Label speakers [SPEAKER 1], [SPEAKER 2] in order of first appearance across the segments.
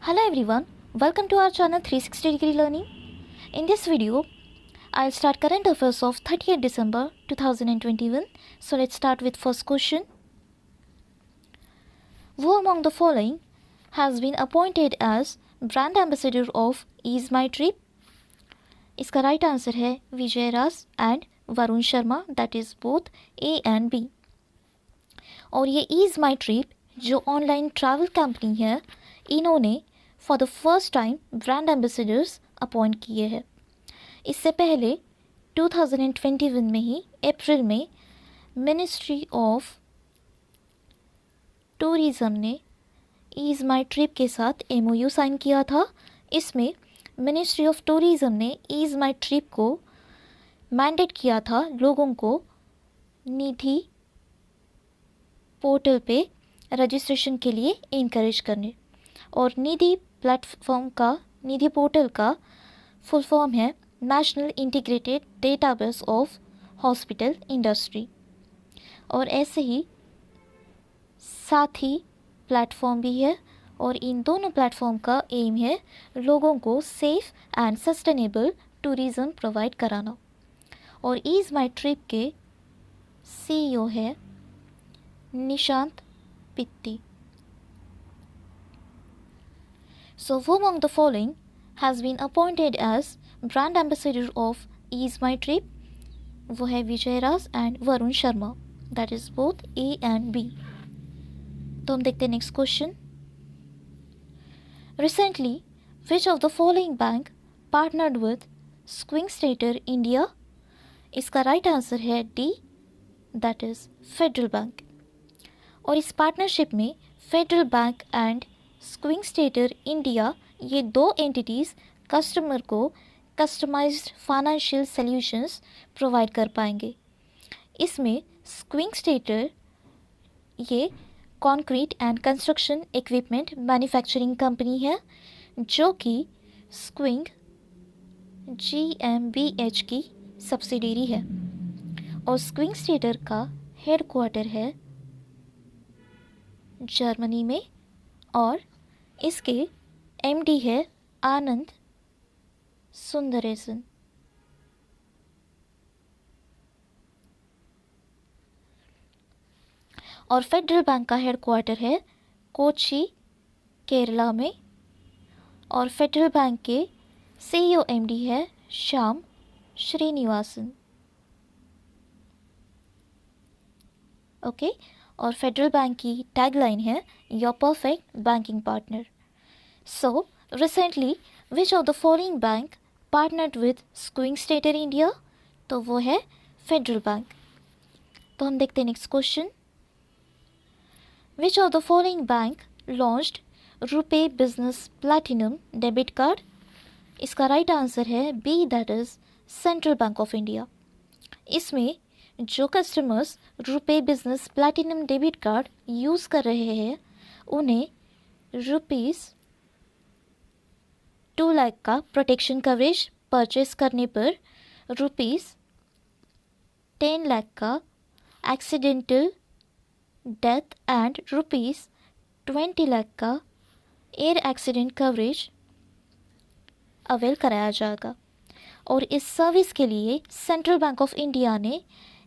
[SPEAKER 1] Hello everyone, welcome to our channel 360 Degree Learning. In this video, I'll start current affairs of 30th December 2021. So let's start with first question. Who among the following has been appointed as brand ambassador of Ease My Trip? इसका right answer है Vijay Raaz and Varun Sharma, that is both A and B. और ये Ease My Trip जो online travel company है, इन्होंने for the first time brand ambassadors appoint किए हैं. इससे पहले 2021 में ही अप्रैल में मिनिस्ट्री ऑफ टूरिज़्म ने ईज़ माई ट्रिप के साथ MOU साइन किया था. इसमें मिनिस्ट्री ऑफ टूरिज़्म ने ईज़ माई ट्रिप को मैंडेट किया था लोगों को निधि पोर्टल पे रजिस्ट्रेशन के लिए इनकरेज करने. और निधि प्लेटफॉर्म का, निधि पोर्टल का फुल फॉर्म है national integrated database of hospital industry. और ऐसे ही साथी प्लेटफॉर्म भी है, और इन दोनों प्लेटफॉर्म का एम है लोगों को safe and sustainable tourism provide कराना. और ईज़ माई ट्रिप के CEO है निशांत पित्ती. So who among the following has been appointed as brand ambassador of Ease My Trip? वो है Vijay Raaz and Varun Sharma, that is both A and B. तो हम देखते हैं next question. Recently which of the following bank partnered with Schwing Stetter India? इसका right answer है D, that is Federal Bank. और इस पार्टनरशिप में Federal Bank and Schwing Stetter India, ये दो एंटिटीज़ कस्टमर को कस्टमाइज्ड फाइनेंशियल सॉल्यूशंस प्रोवाइड कर पाएंगे. इसमें स्विंग स्टेटर ये concrete and construction equipment manufacturing company है जो कि स्विंग GmbH की सब्सिडियरी है. और स्विंग स्टेटर का हेडक्वार्टर है जर्मनी में, और इसके MD है आनंद सुंदरेसन. और फेडरल बैंक का हेडक्वार्टर है कोची, केरला में. और फेडरल बैंक के CEO MD है श्याम श्रीनिवासन. ओके. और फेडरल बैंक की टैगलाइन है your perfect banking partner. So recently which of the following bank partnered with Schwing Stetter India? तो वो है फेडरल बैंक. तो हम देखते हैं next question. Which of the following bank launched RuPay business platinum debit card? इसका right answer है B, that is central bank of India. इसमें जो customers RuPay business platinum debit card use कर रहे हैं उन्हें ₹2 लाख का प्रोटेक्शन कवरेज परचेस करने पर ₹10 लाख का एक्सीडेंटल डेथ एंड ₹20 लाख का एयर एक्सीडेंट कवरेज अवेल कराया जाएगा. और इस सर्विस के लिए सेंट्रल बैंक ऑफ इंडिया ने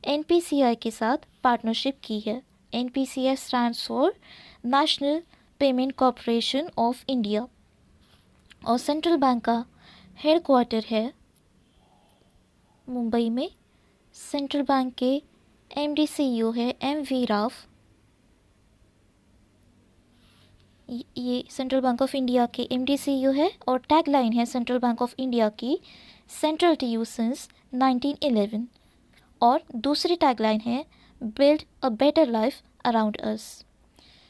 [SPEAKER 1] NPCI के साथ पार्टनरशिप की है. NPCI stands for national payment corporation of India. और सेंट्रल बैंक का हेडक्वार्टर है मुंबई में. सेंट्रल बैंक के MD CEO है MV राव. ये सेंट्रल बैंक ऑफ इंडिया के MD CEO है. और टैगलाइन है सेंट्रल बैंक ऑफ इंडिया की सेंट्रल टू यू सिंस 1911. और दूसरी टैगलाइन है build a better life around us.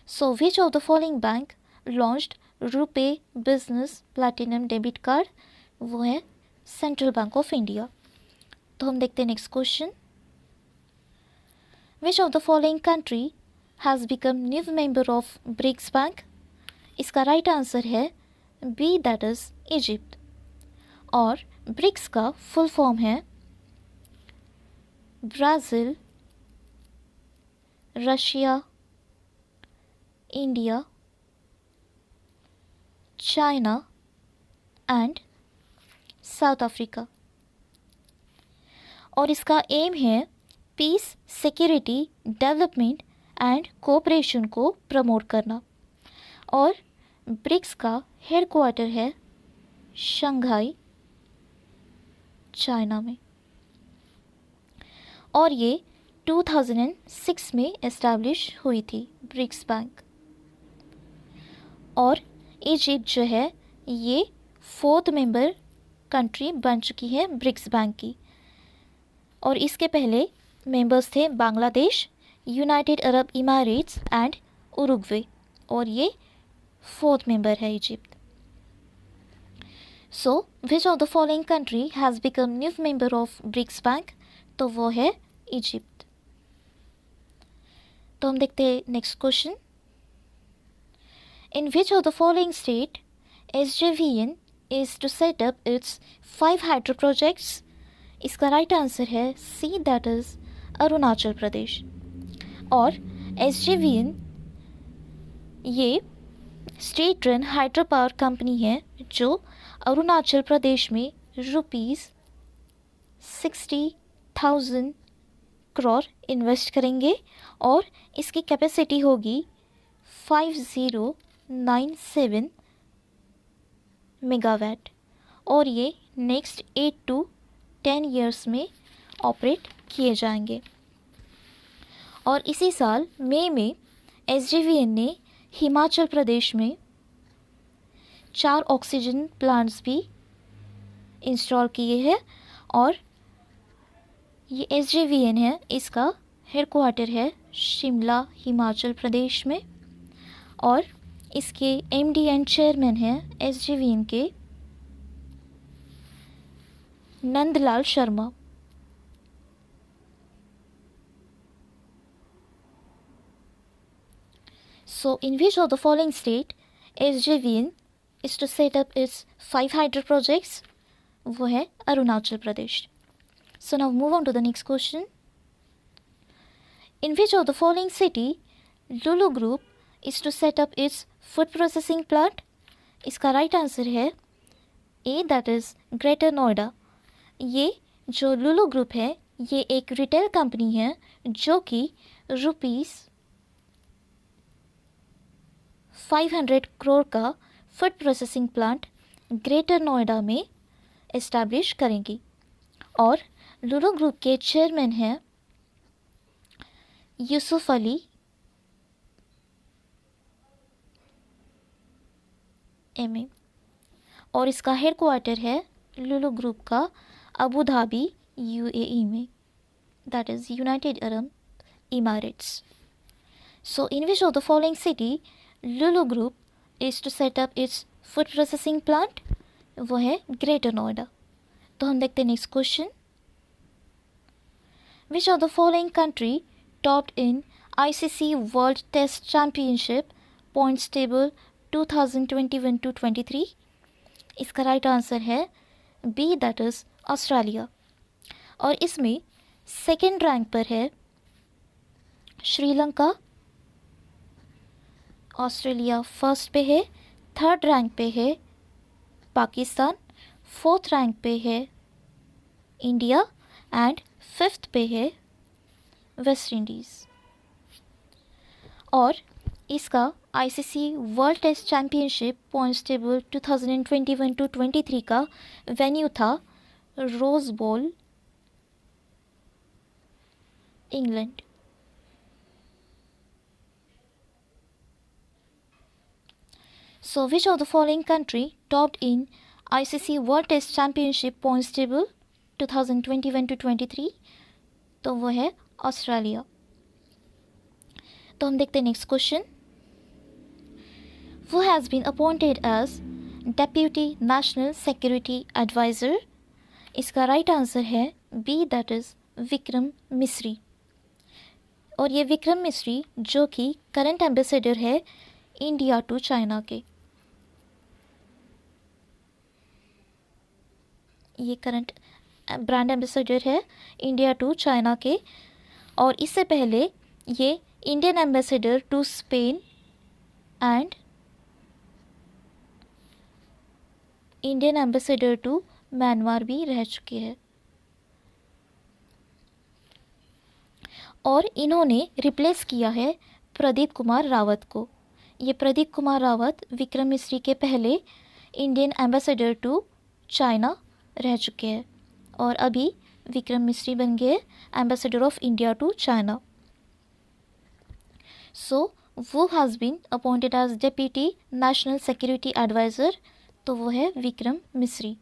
[SPEAKER 1] So which of the following bank launched RuPay business platinum debit card? वो है सेंट्रल बैंक ऑफ इंडिया. तो हम देखते हैं next question. Which of the following country has become new member of BRICS bank? इसका right answer है B, that is Egypt. और BRICS का फुल फॉर्म है Brazil, Russia, India, China and South Africa. और इसका एम है peace, security, development and cooperation को promote करना। और ब्रिक्स का हेडक्वार्टर है शंघाई, चाइना में। और ये 2006 में एस्टैब्लिश हुई थी ब्रिक्स बैंक। और इजिप्ट जो है ये 4th मेंबर कंट्री बन चुकी है ब्रिक्स बैंक की। और इसके पहले मेंबर्स थे Bangladesh, United Arab Emirates and Uruguay. और ये 4th मेंबर है Egypt. So which of the following country has become new member of BRICS bank? तो वो है इजिप्ट। तो हम देखते हैं next question. In which of the following state SJVN is to set up its 5 hydro projects? इसका right answer है सी, that is Arunachal Pradesh. और SJVN ये state run hydro power company है जो अरुणाचल प्रदेश में ₹60,000 करोड़ इन्वेस्ट करेंगे। और इसकी कैपेसिटी होगी 5097 मेगावाट। और ये नेक्स्ट 8 to 10 ईयर्स में ऑपरेट किए जाएंगे। और इसी साल मई में SJVN ने हिमाचल प्रदेश में 4 ऑक्सीजन प्लांट्स भी इंस्टॉल किए हैं। और ये SJVN है, इसका हेडक्वार्टर है शिमला, हिमाचल प्रदेश में। और इसके MD एंड चेयरमैन हैं SJVN के Nandlal Sharma. So, in which of the following state SJVN is to set up its 5 hydro projects? वो है Arunachal Pradesh. So now move on to the next question. In which of the following city Lulu Group is to set up its food processing plant? इसका right answer है ए, that is greater Noida. ये जो लुलु group है ये एक retail company है जो कि ₹500 करोड़ का food processing plant greater Noida में इस्टेब्लिश करेंगी। और लुलु ग्रुप के चेयरमैन हैं यूसुफ अली एम ए। और इसका हेडक्वार्टर है लुलु ग्रुप का अबू धाबी UAE में, that is United Arab Emirates. So in which of the following city Lulu Group is to set up its food processing plant? वो है Greater Noida. तो हम देखते हैं next question. Which of the following country topped in ICC world test championship points table 2021-23? इसका right answer है B, that is Australia. और इसमें सेकेंड रैंक पर है श्रीलंका, ऑस्ट्रेलिया फर्स्ट पे है, थर्ड रैंक पे है पाकिस्तान, फोर्थ रैंक पे है इंडिया एंड फिफ्थ पे है वेस्ट इंडीज़। और इसका ICC world test championship points table 2021-23 का वेन्यू था Rose Bowl, England. So which of the following country topped in ICC World Test Championship points table 2021-23? तो वो है ऑस्ट्रेलिया। तो हम देखते हैं next question. Who has been appointed as Deputy National Security Advisor? इसका राइट आंसर है B, that is Vikram Misri. और ये विक्रम मिस्री जो कि करंट एम्बेसडर है इंडिया टू चाइना के। ये करंट ब्रांड एम्बेसडर है इंडिया टू चाइना के। और इससे पहले ये Indian ambassador to Spain and Indian ambassador to Myanmar भी रह चुके हैं। और इन्होंने रिप्लेस किया है प्रदीप कुमार रावत को। ये प्रदीप कुमार रावत विक्रम मिस्री के पहले इंडियन एम्बेसडर टू चाइना रह चुके हैं और अभी विक्रम मिस्री बन गए ambassador of India to China. So वो has been appointed as deputy national security adviser, तो वो है विक्रम मिस्री।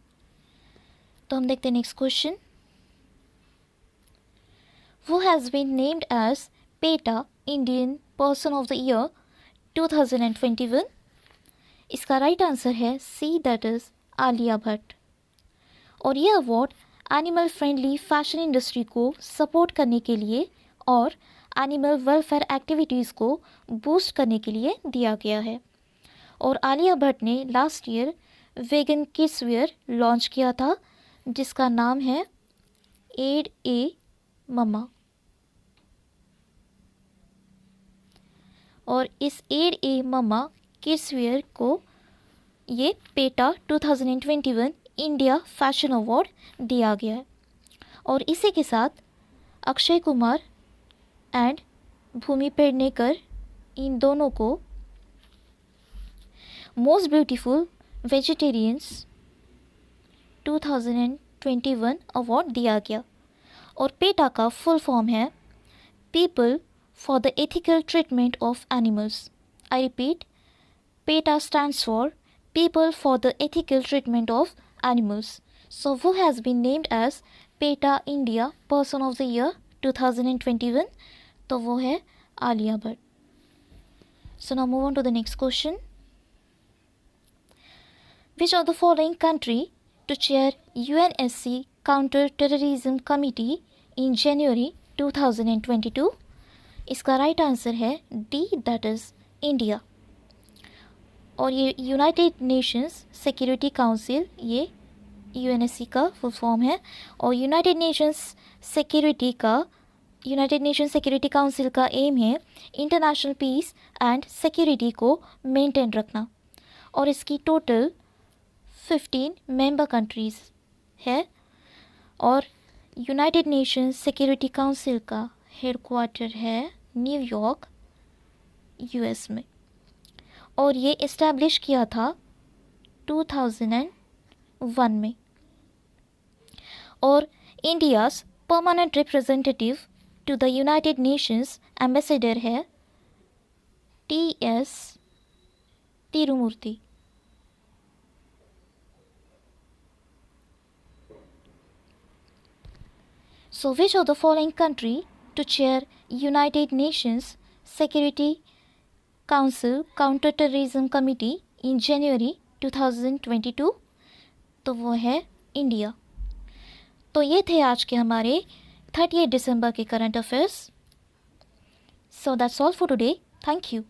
[SPEAKER 1] तो हम देखते हैं next question. Who has been named as PETA Indian Person of the Year 2021? इसका राइट आंसर है सी, दैट इज़ आलिया भट्ट। और ये award animal friendly fashion industry को सपोर्ट करने के लिए और एनिमल वेलफेयर एक्टिविटीज़ को बूस्ट करने के लिए दिया गया है। और आलिया भट्ट ने last year vegan kids wear launch किया था जिसका नाम है एड ए मम्मा। और इस add A mamma kids where को ये पेटा 2021 इंडिया फैशन अवार्ड दिया गया है। और इसी के साथ अक्षय कुमार एंड भूमि पेडनेकर इन दोनों को मोस्ट ब्यूटीफुल वेजिटेरियंस 2021 अवार्ड दिया गया। और पेटा का फुल फॉर्म है people for the ethical treatment of animals. I repeat, PETA stands for People for the Ethical Treatment of Animals. So who has been named as PETA India Person of the Year 2021? तो वो है Alia Bhatt. So now move on to the next question. Which of the following country to chair UNSC Counter-Terrorism Committee in January 2022? इसका right answer है D, that is India. और ये United Nations security Council, ये UNSC का full form है। और United Nations security council का aim है इंटरनेशनल पीस एंड सिक्योरिटी को मेंटेन रखना। और इसकी टोटल 15 मेंबर कंट्रीज़ है। और यूनाइटेड नेशंस सिक्योरिटी काउंसिल का हेडक्वार्टर है न्यूयॉर्क, यूएस में। और ये इस्टेब्लिश किया था 2001 में। और India's permanent representative to the United Nations ambassador है T.S.. Tirumurti. So which of the following country to chair United Nations Security Council Counter-Terrorism Committee in January 2022? तो वो है इंडिया। तो ये थे आज के हमारे 30 दिसंबर के current affairs. So that's all for today. Thank you.